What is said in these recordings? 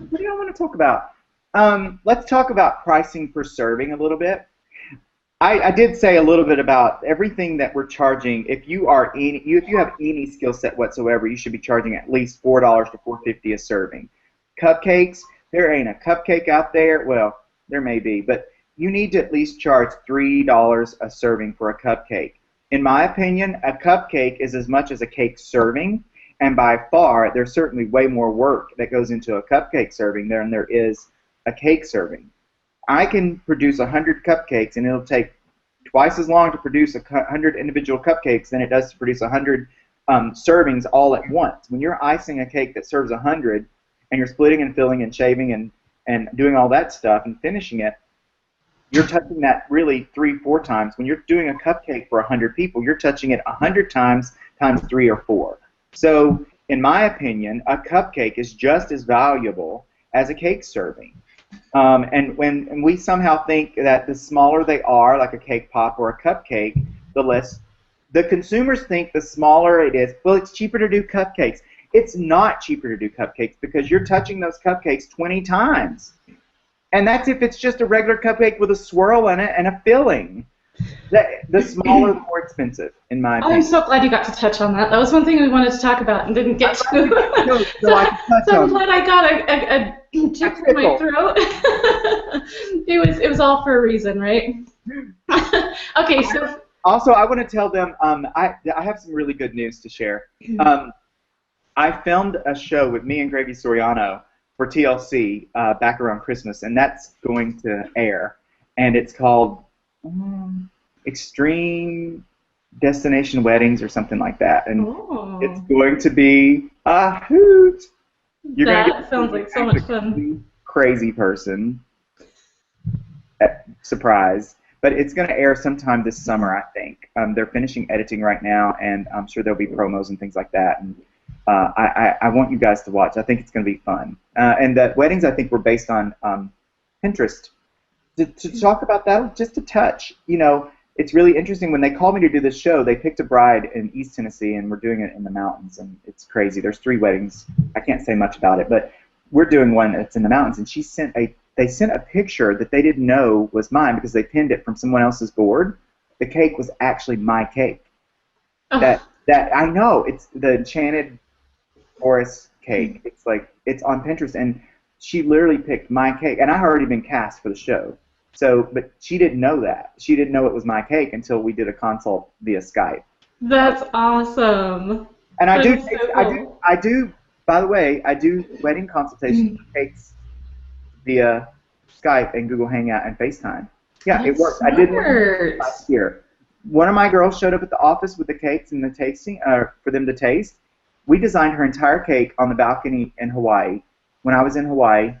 What do y'all want to talk about? Let's talk about pricing per serving a little bit. I did say a little bit about everything that we're charging. If you have any skill set whatsoever, you should be charging at least $4 to $4.50 a serving. Cupcakes, there ain't a cupcake out there. Well, there may be, but you need to at least charge $3 a serving for a cupcake. In my opinion, a cupcake is as much as a cake serving, and by far, there's certainly way more work that goes into a cupcake serving than there is a cake serving. I can produce 100 cupcakes, and it'll take twice as long to produce 100 individual cupcakes than it does to produce 100 servings all at once. When you're icing a cake that serves 100, and you're splitting and filling and shaving and doing all that stuff and finishing it, you're touching that really 3-4 times. When you're doing a cupcake for 100 people, you're touching it 100 times 3 or 4. So, in my opinion, a cupcake is just as valuable as a cake serving. And when we somehow think that the smaller they are, like a cake pop or a cupcake, the consumers think the smaller it is. Well, it's cheaper to do cupcakes. It's not cheaper to do cupcakes because you're touching those cupcakes 20 times. And that's if it's just a regular cupcake with a swirl in it and a filling. The smaller, the more expensive, in my opinion. I'm so glad you got to touch on that. That was one thing we wanted to talk about and didn't get to. So I'm glad I got a tick in my throat. It was all for a reason, right? Okay, so. Also, I want to tell them I have some really good news to share. I filmed a show with me and Gravy Soriano for TLC back around Christmas, and that's going to air. And it's called Extreme Destination Weddings or something like that. And it's going to be a hoot. That sounds like so much fun. Crazy person. Surprise. But it's going to air sometime this summer, I think. They're finishing editing right now, and I'm sure there'll be promos and things like that. And I want you guys to watch. I think it's going to be fun. And the weddings, I think, were based on Pinterest. To talk about that, just a touch. You know, it's really interesting. When they called me to do this show, they picked a bride in East Tennessee, and we're doing it in the mountains, and it's crazy. There's 3 weddings. I can't say much about it, but we're doing one that's in the mountains, and they sent a picture that they didn't know was mine because they pinned it from someone else's board. The cake was actually my cake. Oh. That I know. It's the Enchanted Forest cake. It's on Pinterest, and she literally picked my cake, and I had already been cast for the show. So, but she didn't know that. She didn't know it was my cake until we did a consult via Skype. That's awesome. And I do. By the way, I do wedding consultations for cakes via Skype and Google Hangout and FaceTime. Yeah, it worked. Smart. I did one last year. One of my girls showed up at the office with the cakes and the tasting for them to taste. We designed her entire cake on the balcony in Hawaii. When I was in Hawaii,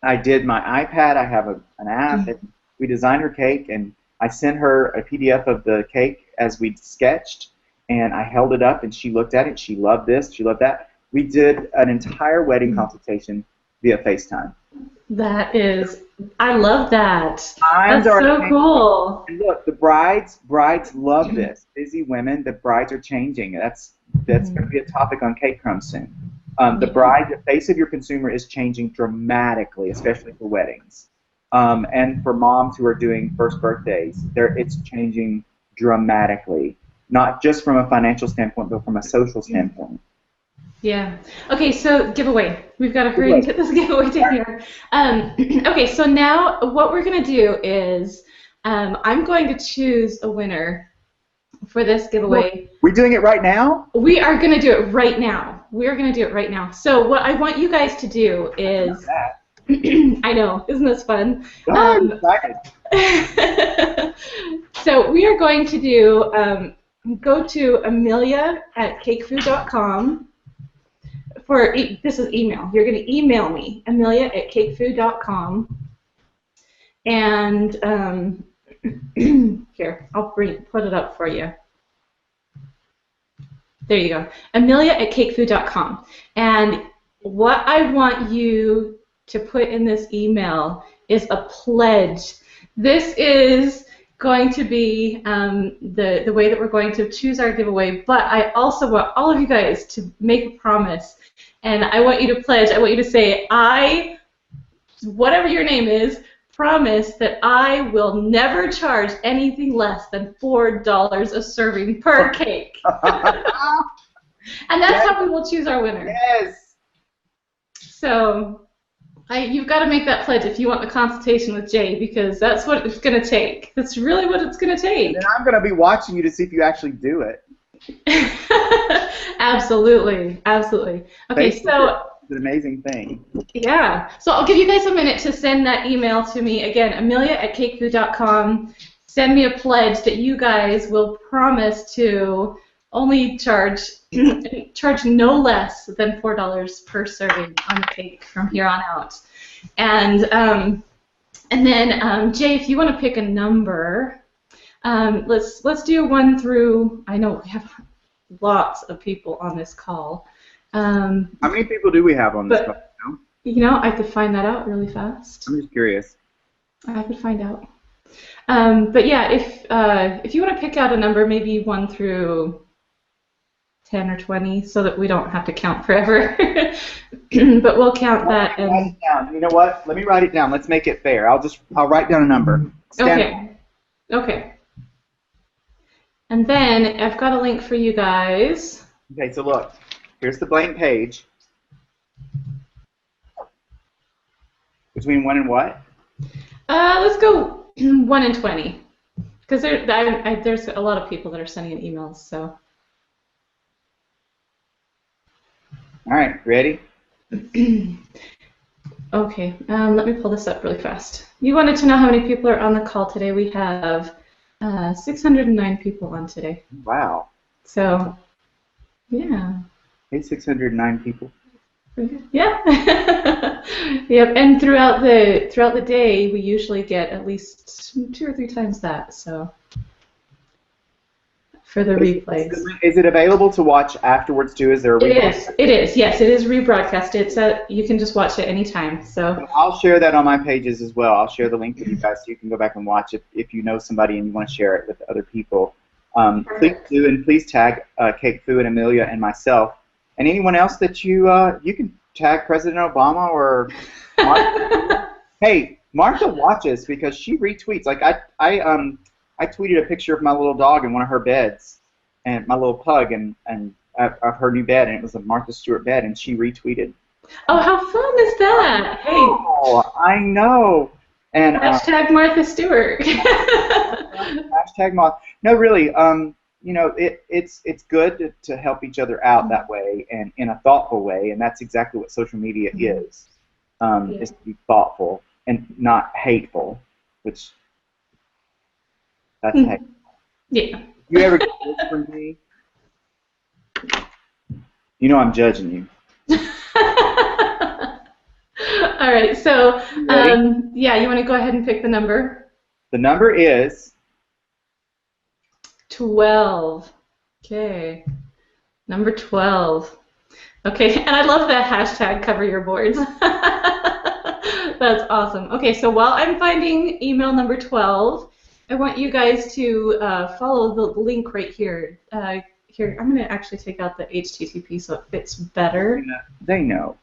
I did my iPad. I have an app. And we designed her cake, and I sent her a PDF of the cake as we sketched, and I held it up, and she looked at it. She loved this. She loved that. We did an entire wedding consultation via FaceTime. I love that. That's so cool. And look, the brides love this. Busy women, the brides are changing. That's going to be a topic on Cake Crumbs soon. The face of your consumer is changing dramatically, especially for weddings. And for moms who are doing first birthdays, it's changing dramatically, not just from a financial standpoint, but from a social standpoint. Yeah. Okay, so giveaway. We've got to hurry and get this giveaway to here. Okay, so now what we're going to do is I'm going to choose a winner for this giveaway. We're doing it right now? We are going to do it right now. We're going to do it right now. So what I want you guys to do is... I know. Isn't this fun? I'm excited. So we are going to do... go to Amelia at CakeFu.com. This is email. You're going to email me, Amelia at CakeFu.com. And here, I'll put it up for you. There you go. Amelia at CakeFu.com. And what I want you to put in this email is a pledge. This is going to be the way that we're going to choose our giveaway, but I also want all of you guys to make a promise and I want you to pledge. I want you to say, I, whatever your name is, promise that I will never charge anything less than $4 a serving per cake. And that's how we will choose our winner. Yes. So you've got to make that pledge if you want the consultation with Jay, because that's what it's going to take. That's really what it's going to take. And I'm going to be watching you to see if you actually do it. Absolutely, absolutely. Okay, so it's an amazing thing. Yeah. So I'll give you guys a minute to send that email to me. Again, Amelia@CakeFu.com. Send me a pledge that you guys will promise to only charge no less than $4 per serving on the cake from here on out. And then Jay, if you want to pick a number, let's do 1 through. I know we have lots of people on this call. How many people do we have on this call? You know, I could find that out really fast. I'm just curious. I could find out. But yeah, if you want to pick out a number, maybe 1 through 10 or 20, so that we don't have to count forever. But we'll count that. And write it down. You know what? Let me write it down. Let's make it fair. I'll write down a number. Okay. Okay. And then I've got a link for you guys. Okay, so look. Here's the blank page. Between 1 and what? Let's go 1 and 20, because there's a lot of people that are sending in emails. So. All right, ready? Okay, let me pull this up really fast. You wanted to know how many people are on the call today. We have 609 people on today. Wow. So, yeah. Hey, 609 people. Yeah. Yep. And throughout the day, we usually get at least 2 or 3 times that. So, for the replays. Is it available to watch afterwards too? Is there a rebroadcast? It is. Yes, it is rebroadcast. You can just watch it anytime. So I'll share that on my pages as well. I'll share the link with you guys so you can go back and watch it if you know somebody and you want to share it with other people. Please do, and please tag CakeFu and Amelia and myself, and anyone else that you can tag President Obama or Martha. Hey, Martha watches because she retweets. Like I tweeted a picture of my little dog in one of her beds, and my little pug, and of her new bed, and it was a Martha Stewart bed, and she retweeted. Oh, how fun is that? Hey. Oh, I know. And hashtag Martha Stewart. Hashtag Martha. No, really. You know, it's good to help each other out that way and in a thoughtful way, and that's exactly what social media is. Is to be thoughtful and not hateful, which. That's hateful. Yeah. You ever get this from me? You know I'm judging you. All right, so yeah, you want to go ahead and pick the number? The number is 12. Okay, number 12. Okay, and I love that hashtag cover your boards. That's awesome. Okay, so while I'm finding email number 12, I want you guys to follow the link right here. Here, I'm going to actually take out the HTTP so it fits better. They know.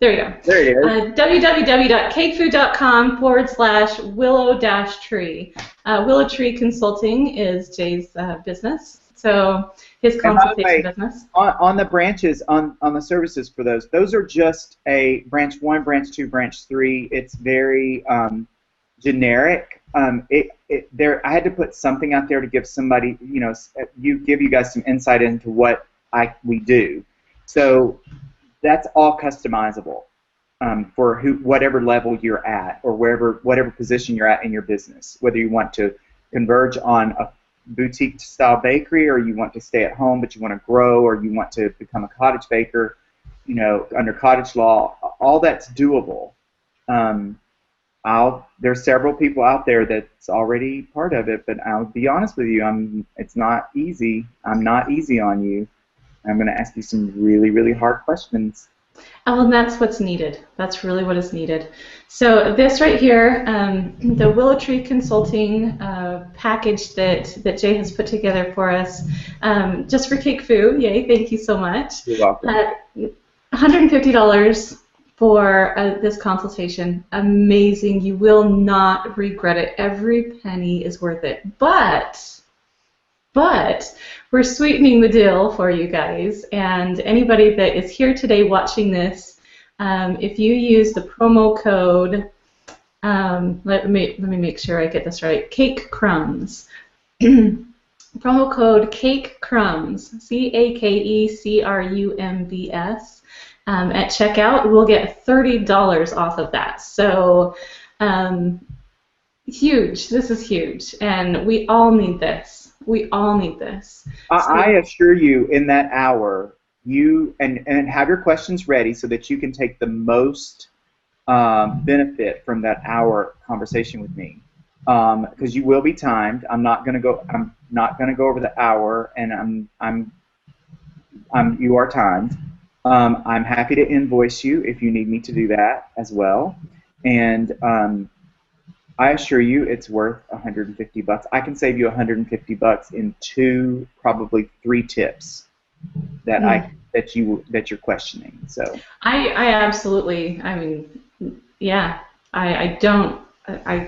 There you go. There it is. www.cakefu.com/willow-tree. Willow Tree Consulting is Jay's business, so his consultation business. On the branches, on the services for those are just a branch 1, branch 2, branch 3. It's very generic. I had to put something out there to give somebody, give you guys some insight into what we do. So that's all customizable for whatever level you're at or whatever position you're at in your business. Whether you want to converge on a boutique style bakery, or you want to stay at home but you want to grow, or you want to become a cottage baker, under cottage law, all that's doable. There's several people out there that's already part of it, but I'll be honest with you, it's not easy. I'm not easy on you. I'm going to ask you some really, really hard questions. Oh, and that's what's needed. That's really what is needed. So this right here, the Willow Tree Consulting package that Jay has put together for us, just for CakeFu. Yay! Thank you so much. You're welcome. $150 for this consultation. Amazing. You will not regret it. Every penny is worth it. But we're sweetening the deal for you guys. And anybody that is here today watching this, if you use the promo code, let me make sure I get this right, Cake Crumbs. Promo code CakeCrumbs, CakeCrumbs, at checkout. We'll get $30 off of that. So huge. This is huge, and we all need this. We all need this. I assure you, in that hour, you and have your questions ready so that you can take the most benefit from that hour conversation with me. Because you will be timed. I'm not going to go over the hour, and you are timed. I'm happy to invoice you if you need me to do that as well. And I assure you, it's worth $150. I can save you $150 in probably three tips that you're questioning. So I absolutely. I mean, yeah. I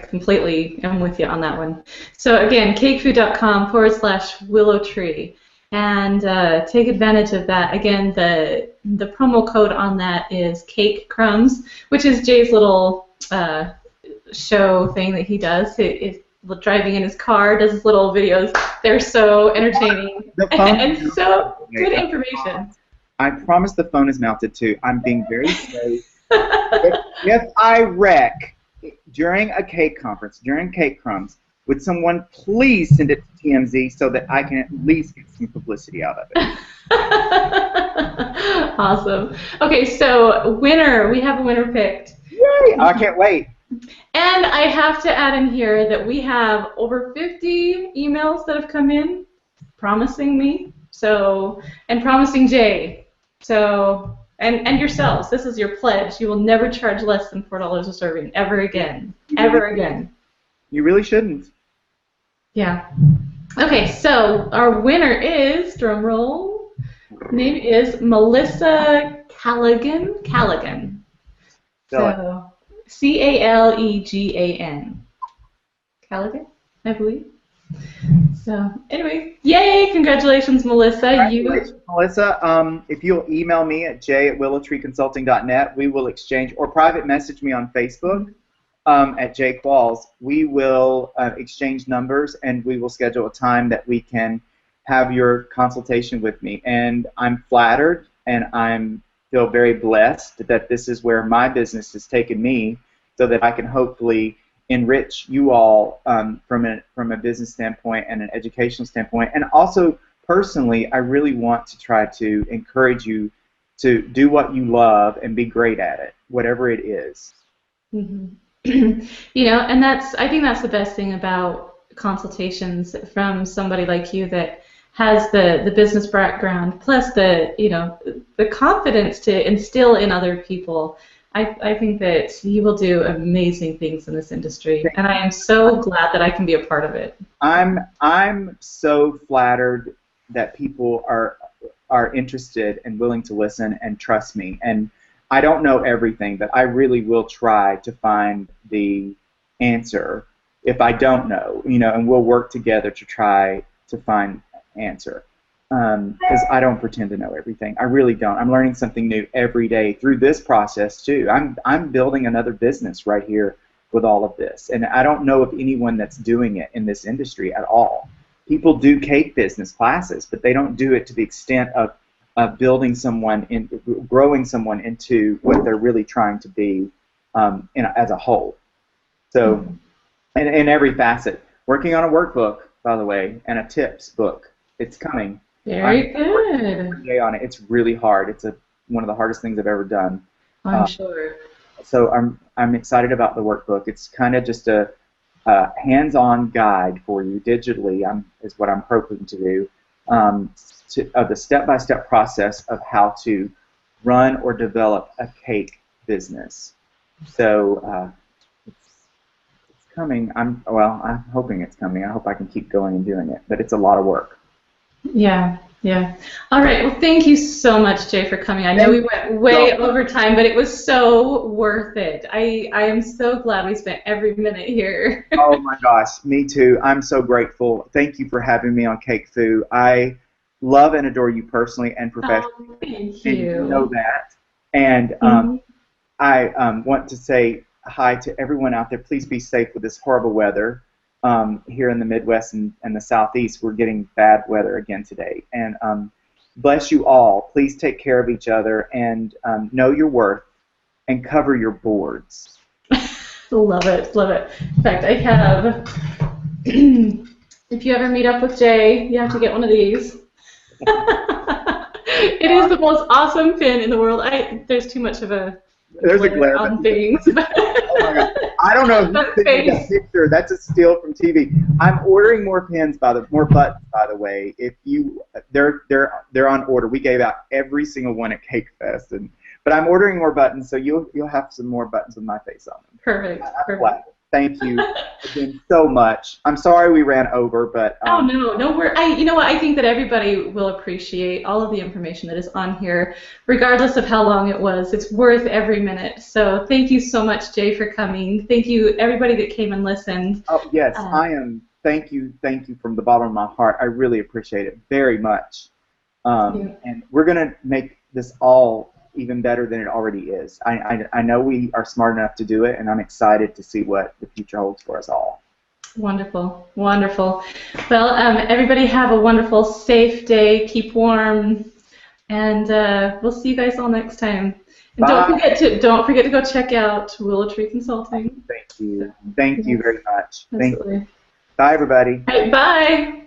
completely am with you on that one. So again, cakefu.com/Willow Tree, and take advantage of that. Again, the promo code on that is Cake Crumbs, which is Jay's little show thing that he does. He's driving in his car, does his little videos. They're so entertaining and so good information. I promise the phone is mounted too. I'm being very safe. If I wreck during a cake conference, during Cake Crumbs, would someone please send it to TMZ so that I can at least get some publicity out of it? Awesome. Okay, so winner. We have a winner picked. Yay! I can't wait. And I have to add in here that we have over 50 emails that have come in promising me, and promising Jay. So, and yourselves, this is your pledge. You will never charge less than $4 a serving ever again. Ever again. You really shouldn't. Yeah. Okay, so our winner is, drum roll, name is Melissa Callaghan. So, Calegan. Callaghan, I believe. So, anyway, yay! Congratulations, Melissa. Melissa, if you'll email me at j@willowtreeconsulting.net, we will exchange, or private message me on Facebook at Qualls. We will exchange numbers, and we will schedule a time that we can have your consultation with me. And I'm flattered, and I feel very blessed that this is where my business has taken me, so that I can hopefully enrich you all from a business standpoint and an educational standpoint. And also, personally, I really want to try to encourage you to do what you love and be great at it, whatever it is. Mm-hmm. And I think that's the best thing about consultations from somebody like you that has the business background, plus the confidence to instill in other people. I think that you will do amazing things in this industry, and I am so glad that I can be a part of it. I'm so flattered that people are interested and willing to listen and trust me. And I don't know everything, but I really will try to find the answer if I don't know, and we'll work together to try to find answer. Because I don't pretend to know everything. I really don't. I'm learning something new every day through this process too. I'm building another business right here with all of this, and I don't know of anyone that's doing it in this industry at all. People do cake business classes, but they don't do it to the extent of building someone, growing someone into what they're really trying to be as a whole. So, in every facet, working on a workbook, by the way, and a tips book. It's coming. Very good. On it. It's really hard. It's one of the hardest things I've ever done. I'm sure. So I'm excited about the workbook. It's kind of just a hands-on guide for you digitally. Is what I'm hoping to do. Of the step-by-step process of how to run or develop a cake business. So it's coming. I'm hoping it's coming. I hope I can keep going and doing it. But it's a lot of work. Yeah, Yeah. All right. Well, thank you so much, Jay, for coming. I know we went way over time, but it was so worth it. I am so glad we spent every minute here. Oh my gosh, me too. I'm so grateful. Thank you for having me on CakeFu. I love and adore you personally and professionally. Oh, thank And you. you know that. And I want to say hi to everyone out there. Please be safe with this horrible weather. Here in the Midwest and the Southeast, we're getting bad weather again today. And bless you all. Please take care of each other and know your worth and cover your boards. Love it, love it. In fact, I have, if you ever meet up with Jay, you have to get one of these. It is the most awesome pin in the world. There's too much of a glare on things. Oh my God. I don't know who took that picture. That's a steal from TV. I'm ordering more pins more buttons, by the way. If they're on order. We gave out every single one at CakeFest, but I'm ordering more buttons, so you'll have some more buttons with my face on them. Perfect. Thank you again so much. I'm sorry we ran over, but oh no, you know what? I think that everybody will appreciate all of the information that is on here, regardless of how long it was. It's worth every minute. So thank you so much, Jay, for coming. Thank you, everybody that came and listened. Oh yes, I am. Thank you from the bottom of my heart. I really appreciate it very much. And we're gonna make this all even better than it already is. I know we are smart enough to do it, and I'm excited to see what the future holds for us all. Wonderful, wonderful. Well, everybody have a wonderful, safe day. Keep warm, and we'll see you guys all next time. And don't forget to go check out Willow Tree Consulting. Thank you. Thank you very much. Absolutely. Thank you. Bye, everybody. Right, bye.